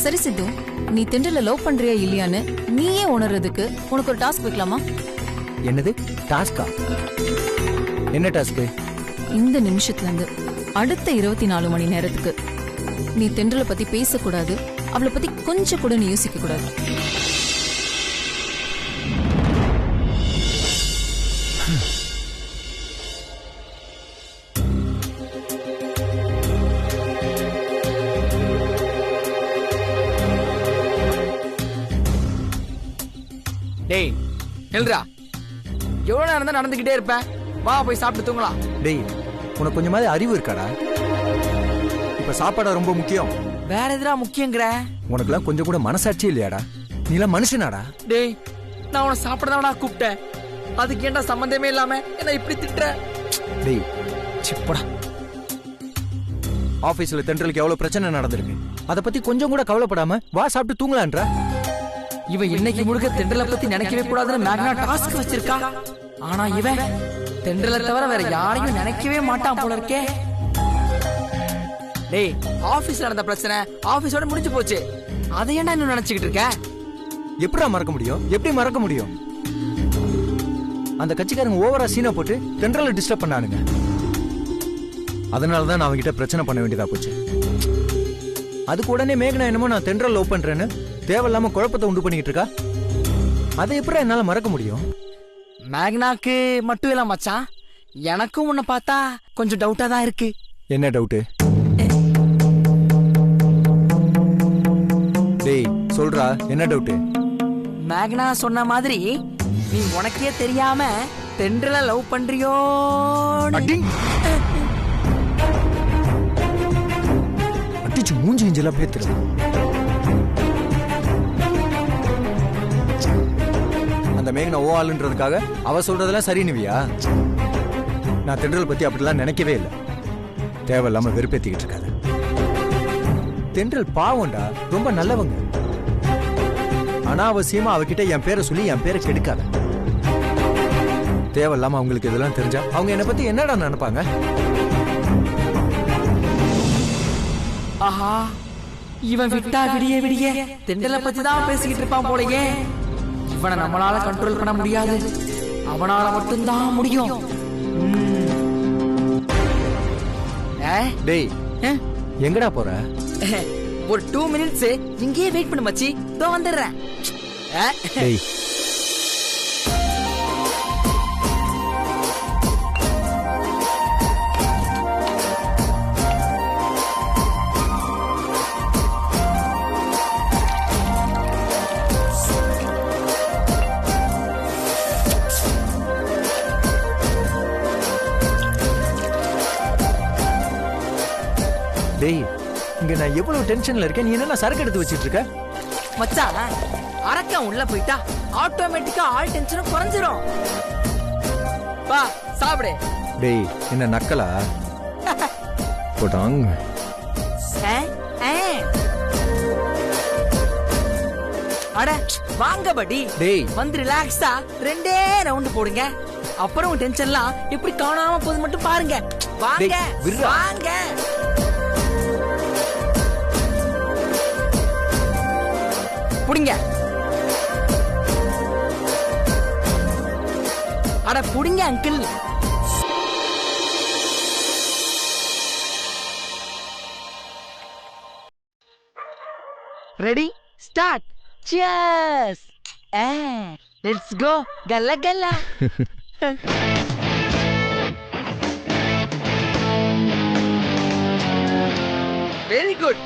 சரி சித்து, நீ தென்றல லவ் பண்றியா இல்லையான்னு நீயே உணர்றதுக்கு உனக்கு ஒரு டாஸ்க் வைக்கலாமா? என்னது டாஸ்கா? என்ன டாஸ்க்? இந்த நிமிஷத்துல இருந்து அடுத்த 24 மணி நேரத்துக்கு நீ தென்றலை பத்தி பேசக்கூடாது, அவளை பத்தி கொஞ்சம் கூட நீ யோசிக்க கூடாது. டேய் எழுறா, எவ்வளவு நேரம் தான் நடந்துகிட்டே இருப்பேன்? வா போய் சாப்பிட்டு தூங்கலாம். டேய், உனக்கு கொஞ்சமாவது அறிவு இருக்காடா? இப்ப சாப்பாடா ரொம்ப முக்கியம்? வேற எதுனா முக்கியங்கிற? உனக்குலாம் கொஞ்சம் கூட மனசாட்சி இல்லையாடா? நீலாம் மனுஷனாடா? டேய், நான் உன சாப்பிடதானடா கூப்பிட்டேன், அதுக்கு ஏன்டா சம்பந்தமே இல்லாம என்ன இப்படி திட்டுற? டேய் சிப்படா. ஆபீஸ்ல தென்றலுக்கு எவ்வளவு பிரச்சனை நடந்திருக்கு, அத பத்தி கொஞ்சம் கூட கவலைப்படாம வா சாப்பிட்டு தூங்கலான்ற. இவன் இன்னைக்கு முழுக்க தென்றலை பத்தி நினைக்கவே கூடாதுன்னு மேக்னா டாஸ்க் வச்சிருக்கா. ஆனா இவன் தென்றலை தவிர வேற யாரையும் நினைக்கவே மாட்டான் போல இருக்கே. டேய், ஆபீஸ்ல நடந்த பிரச்சனை ஆபீஸோட முடிஞ்சு போச்சு, அதை ஏன்டா இன்னும் நினைச்சுக்கிட்டு இருக்க? எப்படிடா மறக்க முடியும்? எப்படி மறக்க முடியும்? அந்த கட்சிக்காரங்க ஓவரா சீனா போட்டு தென்றலை டிஸ்டர்ப் பண்ணானுங்க. அதனாலதான் நான் அவங்கிட்ட பிரச்சனை பண்ண வேண்டியதா போச்சு. அதுக்கு உடனே மேகனா என்னமோ நான் தென்றல் லவ் பண்றேன்னு தேவையில்லாம குழப்பத்தை உண்டு பண்ணிக்கிட்டு இருக்கா. அதை எப்படி என்னால மறக்க முடியும்? மேக்னாக்கு மட்டும் இல்ல மச்சான், எனக்கும் உன்னை பார்த்தா கொஞ்சம் டவுட்டா தான் இருக்கு. என்ன டவுட்டு? டேய் சொல்றா, என்ன டவுட்டு? மேக்னா சொன்ன மாதிரி நீ உனக்கே தெரியாம தென்றலை லவ் பண்றியோ? அடிச்சு மூஞ்சி இஞ்செல்லாம் பேத்துரு. அந்த மேகனா ஓ ஆளுன்றதுக்காக அவ சொல்றதெல்லாம் சரி நிவியா? நான் தென்றல் பத்தி அப்படிலாம் நினைக்கவே இல்லை. தேவையில்லாம வெறுப்பேத்திக்கிட்டு இருக்காது. தென்றல் பாவம்டா, ரொம்ப நல்லவங்க. அனாவசியமா அவகிட்ட என் பேரை சொல்லி என் பேரை கெடுக்காத. தேவையில்லாம அவங்களுக்கு இதெல்லாம் தெரிஞ்சா அவங்க என்னை பத்தி என்னடா நினைப்பாங்க? ஆஹா, இவன் விட்டா விடிய விடிய தென்றலை பத்தி தான் பேசிக்கிட்டு இருப்பான் போலயே. இவனை நம்மளால கண்ட்ரோல் பண்ண முடியாது, அவனால மட்டும்தான் முடியும். டேய் எங்கடா போற? ஒரு 2 மினிட்ஸ் இங்கேயே வெயிட் பண்ணு மச்சி, இதோ வந்துடுறேன். டேய் டேய், இங்க நான் எவ்வளவு டென்ஷன்ல இருக்கேன், நீ என்ன சரக்கு எடுத்து வச்சிட்டு இருக்க? மச்சான், அரக்கன் உள்ள போயிட்டா ஆட்டோமேட்டிக்கா ஆல் டென்ஷனும் குறைஞ்சிரும். வா சாப்பிடு. டேய் என்ன நக்கலா? போடாங்க. அட வாங்க படி. டேய் வந்து ரிலாக்ஸா 2 ரவுண்ட் போடுங்க, அப்புறம் டென்ஷன்லாம் எப்படி காணாம போகுது மட்டும் பாருங்க. வாங்க வாங்க. புடிங்க. அட புடிங்க uncle. Ready start. Cheers. Let's go கல்ல கல்ல. Very good.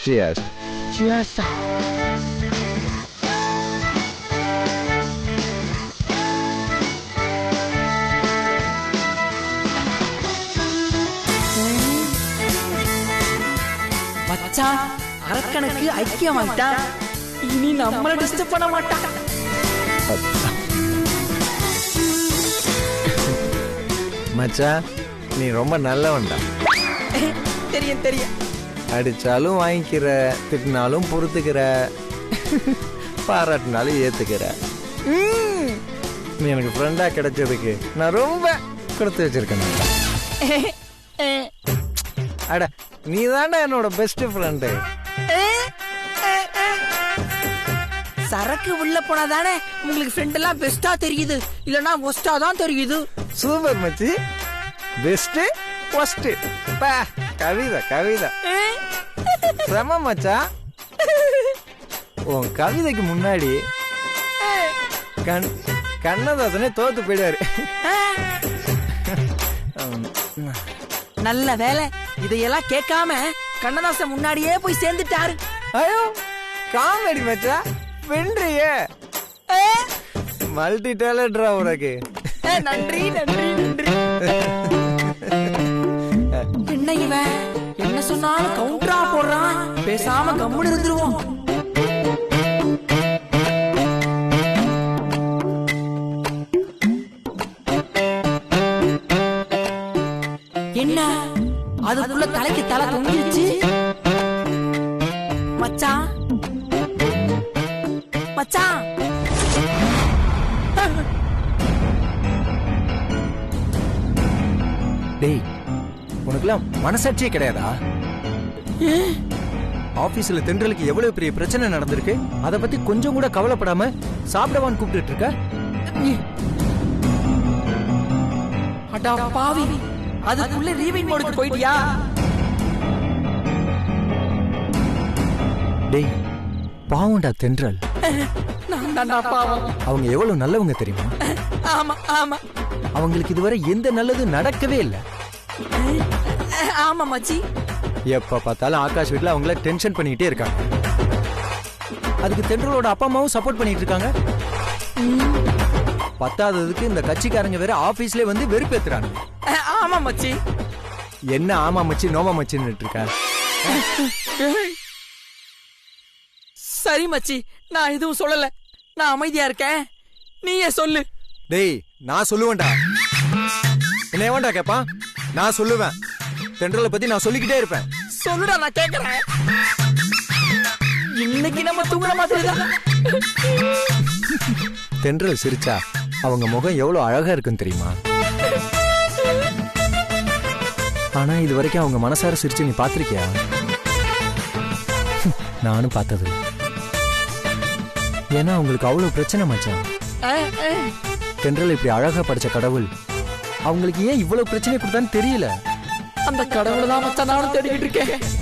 Cheers. Cheers. மச்சான் அரக்கனுக்கு ஐக்கியமாயிட்டான். இனி நம்மள டிஸ்டர்ப் பண்ண மாட்டான். மச்சான் நீ ரொம்ப நல்லவன்டா. தெரியும் தெரியும். அடிச்சாலும் வாங்கிக்கிற, திட்டினாலும் பொறுத்துக்கிற, பாராட்டினாலும் ஏத்துக்கிற. நீ எனக்கு ஃப்ரெண்டா கிடைச்சதுக்கு நான் ரொம்ப கொடுத்து வச்சிருக்கேன். அட நீ தானே என்னோட பெஸ்ட் ஃப்ரெண்டு. சரக்கு உள்ள போனாதானே உங்களுக்கு ஃப்ரெண்ட் எல்லாம் பெஸ்டா தெரியுது, இல்லனா ஒஸ்டா தான் தெரியுது. சூப்பர் மச்சி. பெஸ்ட் ஒஸ்ட் கவிதை கவிதை செம மச்சான். உன் கவிதைக்கு முன்னாடி கண்ணதாசனே தோத்து போயிடுவாரு. நல்ல வேலை இதையெல்லாம் கேட்காம கண்ணதாசன் முன்னாடியே போய் சேர்ந்துட்டாரு. ஐயோ காமெடி மச்சான், வென்றியே. மல்டி டேலண்டா உனக்கு. நன்றி நன்றி நன்றி. என்ன இவன் என்ன சொன்னாலும் கவுண்டரா போடுறான். பேசாம கம்முன்னு இருந்துருவோம். என்ன அதுக்குள்ள தலைக்கு தலை தொங்கிருச்சு. மச்சான் மச்சான் டேய் உனக்குலாம் மனசாட்சியே கிடையாதா? ஆபீஸ்ல தென்றலுக்கு எவ்வளவு பெரிய பிரச்சனை நடந்திருக்கு, அத பத்தி கொஞ்சம் கூட கவலைப்படாம சாப்பிடவான்னு கூப்பிட்டு இருக்க. அடா பாவி, அதுக்குள்ள ரீவைண்ட் மோடுக்கு போயிட்டியா? டேய் பாவம்டா தென்றல். நான் தான்டா பாவம். அவங்க எவ்வளவு நல்லவங்க தெரியுமா? ஆமா ஆமா. அவங்களுக்கு இதுவரை எந்த நல்லது நடக்கவே இல்லை. ஆமா மச்சி. எப்ப பார்த்தாலும் ஆகாஷ் வீட்டுல அவங்கள டென்ஷன் பண்ணிட்டே இருக்காங்க. அதுக்கு தென்றலோட அப்பா அம்மாவும் சப்போர்ட் பண்ணிட்டு இருக்காங்க. பத்தாததுக்கு இந்த கட்சிக்காரங்க வேற ஆபீஸ்ல வந்து வெறுப்பேத்துறாங்க. ஆமா மச்சி. என்ன ஆமா மச்சி நோமா மச்சின்னு இருக்கா? சரி மச்சி, நான் எதுவும் சொல்லல. நான் அமைதியா இருக்கேன், நீயே சொல்லு. டேய் நான் சொல்லுவேன்டா. என்ன ஏவன்டா கேப்பா? நான் சொல்லுவேன். தென்றலை பத்தி நான் சொல்லிக்கிட்டே இருப்பேன். சொல்லுடா, நான் கேக்குறேன். இன்னைக்கு நம்ம தூங்குற மாதிரி தான். தென்றல் சிரிச்சா அவங்க முகம் எவ்வளவு அழகா இருக்குன்னு தெரியுமா? ஆனா இது வரைக்கும் அவங்க மனசார சிரிச்சு நீ பாத்திருக்கியா? நானும் பார்த்தது. ஏன்னா அவங்களுக்கு அவ்வளவு பிரச்சனை மச்சான். தென்றல் இப்படி அழகா படிச்ச கடவுள் அவங்களுக்கு ஏன் இவ்வளவு பிரச்சனை கொடுத்தான்னு தெரியல. அந்த கடவுள் தான் மச்சான் நானும் தேடிக்கிட்டு இருக்கேன்.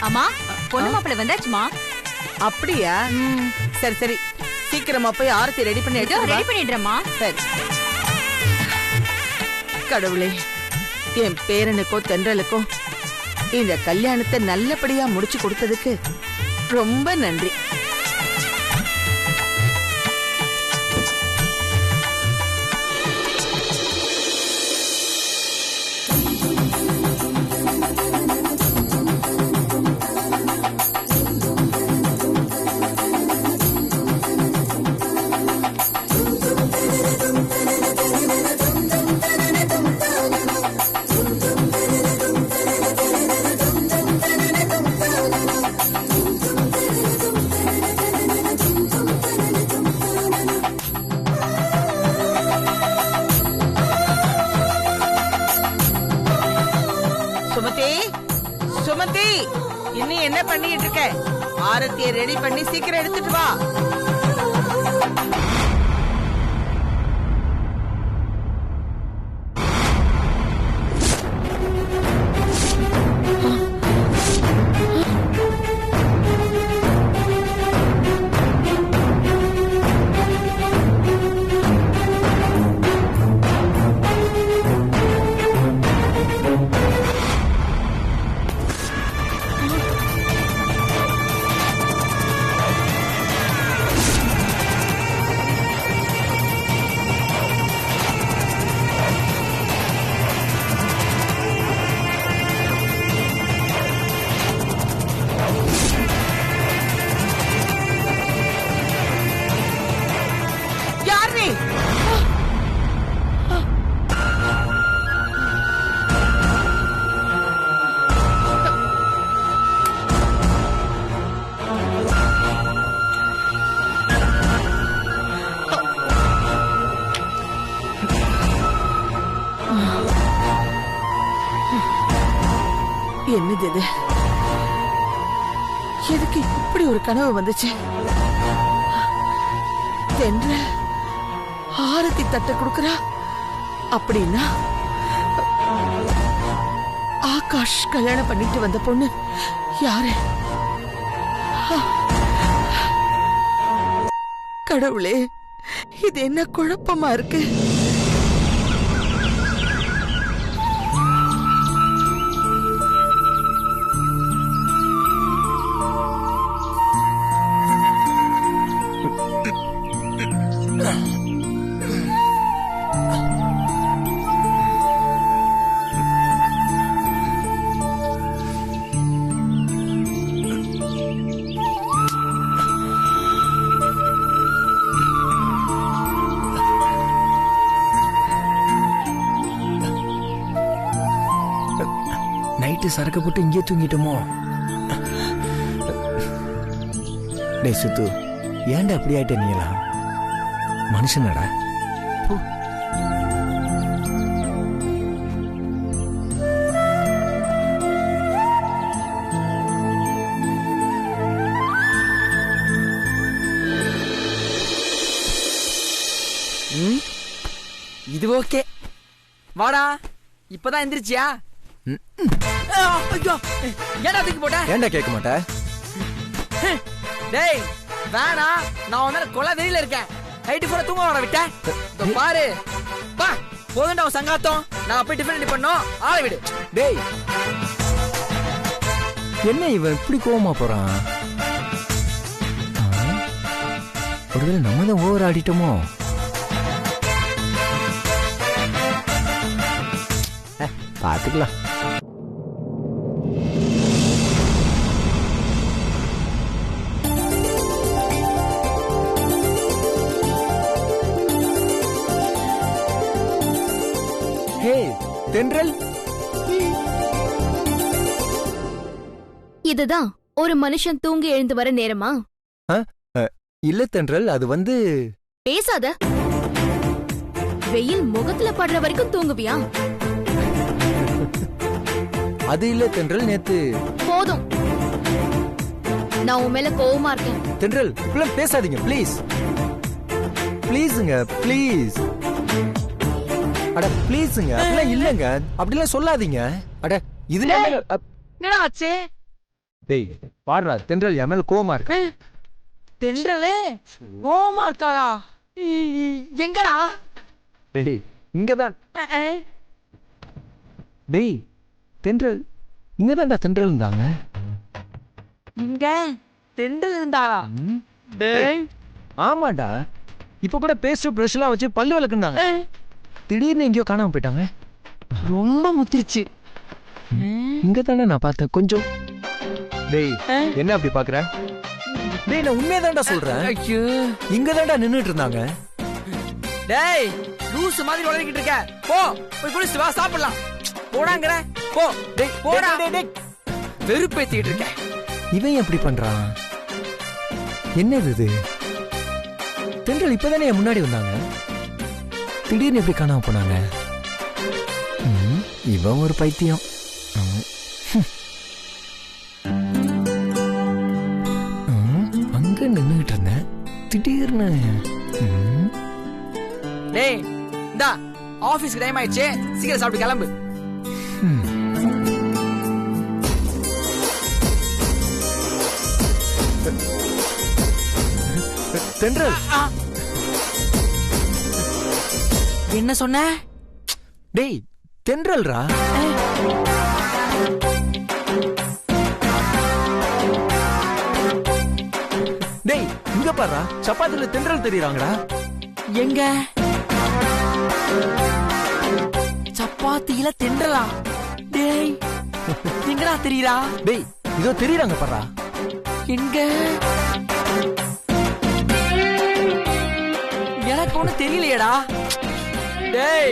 அம்மா பொண்ணு மாப்பிள்ளை வந்தாச்சுமா. அப்படியா? சரி சரி, சீக்கிரமா போய் ஆரத்தி ரெடி பண்ணி ரெடி பண்ணிடுறேம்மா. சரி. கடவுளே, என் பேரனுக்கோ தென்றலுக்கோ இந்த கல்யாணத்தை நல்லபடியா முடிச்சு கொடுத்ததுக்கு ரொம்ப நன்றி. சுமதி, சுமதி, இன்னும் என்ன பண்ணிட்டு இருக்க? ஆரத்தியை ரெடி பண்ணி சீக்கிரம் எடுத்துட்டு வா. என்னது இது? எதுக்கு இப்படி ஒரு கனவு வந்துச்சு? தென்றல் ஆரத்தி தட்ட கொடுக்கறா அப்படின்னா ஆகாஷ் கல்யாணம் பண்ணிட்டு வந்த பொண்ணு யாரு? கடவுளே, இது என்ன குழப்பமா இருக்கு? நைட்டு சரக்கு போட்டு இங்கே தூங்கிட்டோமோ? டேய் சுத்து, ஏன்டா அப்படி ஆயிட்ட நீங்களா? மனுஷனடா. இது ஓகே. வாடா, இப்பதான் எந்திரிச்சியா? ஐயோ, ஏன்டா தூக்கி போட்ட? ஏன்டா கேட்க மாட்டேன்? டேய் வேணா, நான் உன் மேல கொலை வெறியில இருக்கேன். நைட்டு பூரா தூங்க வர விட்டேன். பாரு பா, போதுண்டா உன் சங்காத்தம். நான் போய் டிஃபன் ரெடி பண்ணோம், ஆளை விடு. டேய், என்ன இவன் இப்படி கோவமா போறான்? ஒருவேளை நம்ம தான் ஓவர் ஆடிட்டோமோ? பாத்துக்கலாம். ஹே தென்றல், இதுதான் ஒரு மனுஷன் தூங்கி எழுந்து வர நேரமா? இல்ல தென்றல், அது வந்து பேசாத. வெயில் முகத்துல படுற வரைக்கும் தூங்குவியா? அது இல்ல தென்றல், நேத்து. போதும், நான் உன் மேல கோவமா இருக்கேன். தென்றல், இப்பெல்லாம் பேசாதீங்க ப்ளீஸ். ப்ளீஸுங்க ப்ளீஸ். அட ப்ளீஸுங்க, அப்படிலாம் இல்லங்க, அப்படிலாம் சொல்லாதீங்க. அட இது என்னடா ஆச்சு? டேய் பாருடா, தென்றல் என் மேல கோவமா இருக்கு. தென்றலே கோவமா இருக்காளா? எங்கடா? டேய் இங்கதான். டேய் தென்றல் இங்கதான்டா தென்றல் இருந்தாங்க. இங்க தென்றல் இருந்தாளா? டேய் ஆமாடா, இப்ப கூட பேஸ்ட் பிரஷ் எல்லாம் வச்சு பல்லு விளக்குனாங்க. திடீர்னு எங்கேயோ காணாம போயிட்டாங்க. ரொம்ப முத்திருச்சு. இங்க தானே நான் பார்த்தேன் கொஞ்சம். டேய் என்ன அப்படி பாக்குற? டேய் நான் உண்மையதான்டா சொல்றேன். ஐயோ, இங்க தான்டா நின்னுட்டு இருந்தாங்க. டேய் லூசு மாதிரி உளறிக்கிட்டு இருக்க. போ போய் குளிச்சு வா, சாப்பிடலாம். போடாங்கற போ. டேய் போடா. டேய் வெறுப்பேத்திட்டு இருக்க. இவன் எப்படி பண்றான்? என்னது இது? தென்றல் இப்பதானே என் முன்னாடி வந்தாங்க, திடீர்னு எப்படி காணாம போனாங்க? இவன் ஒரு பைத்தியம். அங்க நின்னுகிட்டு இருந்தேன், திடீர்னு. டேய் இந்தா, ஆபீஸ்க்கு டைம் ஆயிடுச்சு, சீக்கிரம் சாப்பிட்டு கிளம்பு. தென்றல் என்ன சொன்ன? டேய் தென்றல்ரா. டேய் இங்க பாருடா, சப்பாத்தில தென்றல் தெரியுறாங்கடா. எங்க? சப்பாத்தியில தென்றலா? டேய் எங்கடா தெரியுறா? டேய் இதோ தெரியுறாங்க பாருடா. எங்க? எனக்கு ஒண்ணு தெரியலையேடா. டேய்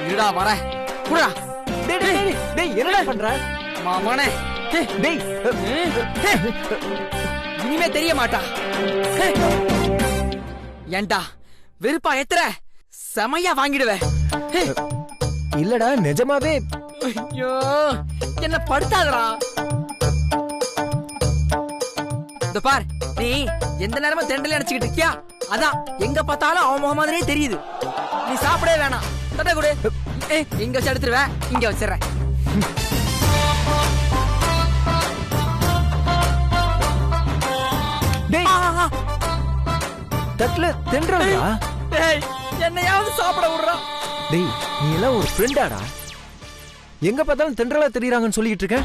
இருடா வரேன். குடுடா. டேய் டேய் டேய் என்னடா பண்ற? மாமானே. டேய் இனிமே தெரிய மாட்டா. ஏன்டா வெறுப்பா எத்தற செமையா வாங்கிடுவே. இல்லடா நிஜமாவே. ஐயோ என்ன படுத்தாதடா. இந்த பார், நீ எந்த நேரமும் தெண்டல நினைச்சுக்கிட்டு இருக்கியா? அதான் எங்க பார்த்தாலும் அவன் முகம் மாதிரியே தெரியுது. நீ சாப்பிடவே வேணாம். தட்ட கொடு. இங்க வச்சு எடுத்துருவேன். இங்க வச்சிடறேன். டேய் தட்டுல தென்றலா? டேய் என்னையாவது சாப்பிட விடுறா. டேய் நீ எல்லாம் ஒரு ஃப்ரெண்டாடா? எங்க பார்த்தாலும் தென்றலா தெரியறாங்கன்னு சொல்லிட்டு இருக்க.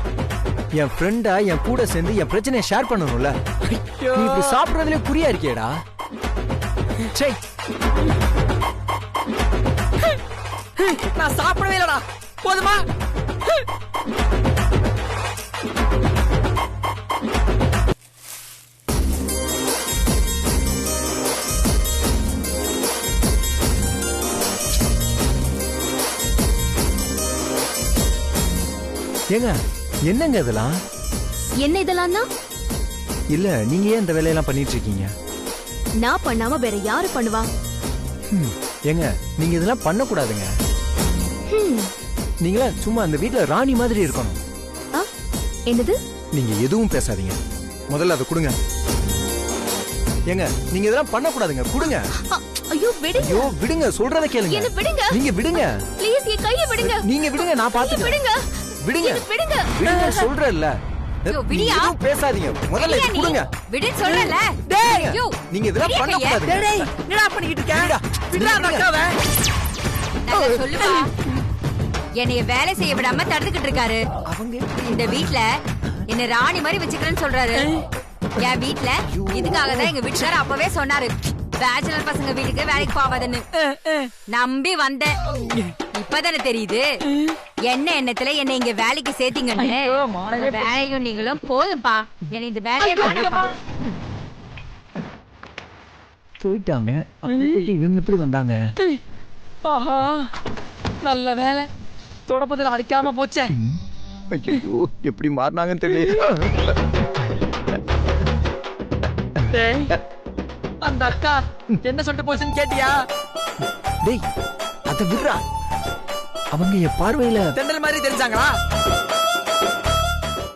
என் ஃப்ரெண்டா என் கூட சேர்ந்து என் பிரச்சனையை ஷேர் பண்ணணும்ல. நீ இப்படி சாப்பிடுறதுல குறியா இருக்கியேடா. சே நான் சாப்பிடவே இல்லடா. போதுமா? ஏங்க என்னங்க இதெல்லாம்? என்ன இதெல்லாம்? இல்ல நீங்க ஏன் இந்த வேலையெல்லாம் பண்ணிட்டு இருக்கீங்க? நான் பண்ணாம வேற யாரு பண்ணுவா? ஏங்க நீங்க இதெல்லாம் பண்ண கூடாதுங்க. நீங்களா சும்மா அந்த வீட்ல ராணி மாதிரி இருக்கணும். என்னது? நீங்க எதுவும் பேசாதீங்க. முதல்ல அதை கொடுங்க. ஏங்க நீங்க இதெல்லாம் பண்ண கூடாதுங்க. கொடுங்க. ஐயோ விடுங்க. ஐயோ விடுங்க, சொல்றத கேளுங்க. என்ன விடுங்க. நீங்க விடுங்க. ப்ளீஸ் என் கையை விடுங்க. நீங்க விடுங்க, நான் பாத்துக்கிறேன். விடுங்க. விடுங்க. விடுங்க. விடுங்க சொல்றேன்ல. விடியா? எதுவும் பேசாதீங்க. முதல்ல இது கொடுங்க. விடுன்னு சொல்றல. டேய் நீங்க இதெல்லாம் பண்ண கூடாதுங்க. டேய் என்னடா பண்ணிக்கிட்டு இருக்க? விடுடா நக்காவே. நான் சொல்லுவா. என்னைய வேலை செய்ய விடாம தடுத்துக்கிட்டு இருக்காரு. அவங்க இந்த வீட்ல என்ன ராணி மாதிரி வச்சுக்கிறேன்னு சொல்றாரு. என் வீட்ல இதுக்காக தான் எங்க வீட்டுக்காரர் அப்பவே சொன்னாரு, பேச்சுலர் பசங்க வீட்டுக்கு வேலைக்கு போவாதுன்னு. நம்பி வந்தேன். இப்பதானே தெரியுது என்ன எண்ணத்துல என்ன இங்க வேலைக்கு சேர்த்தீங்கன்னு. வேலையும் நீங்களும் போதும்பா. என்ன இந்த வேலையை பண்ணுப்பா. போயிட்டாங்க. இவங்க எப்படி வந்தாங்க? ஆஹா நல்ல வேலை, தொடப்பத்தில் அடிக்காம போச்சே. ஐயோ எப்படி மாறினாங்கன்னு தெரியல. டேய் அந்த அக்கா என்ன சொல்லிட்டு போச்சுன்னு கேட்டியா? டேய் அத விடுறா. அவங்க என் பார்வையில தெண்டல் மாதிரி தெரிஞ்சாங்களா?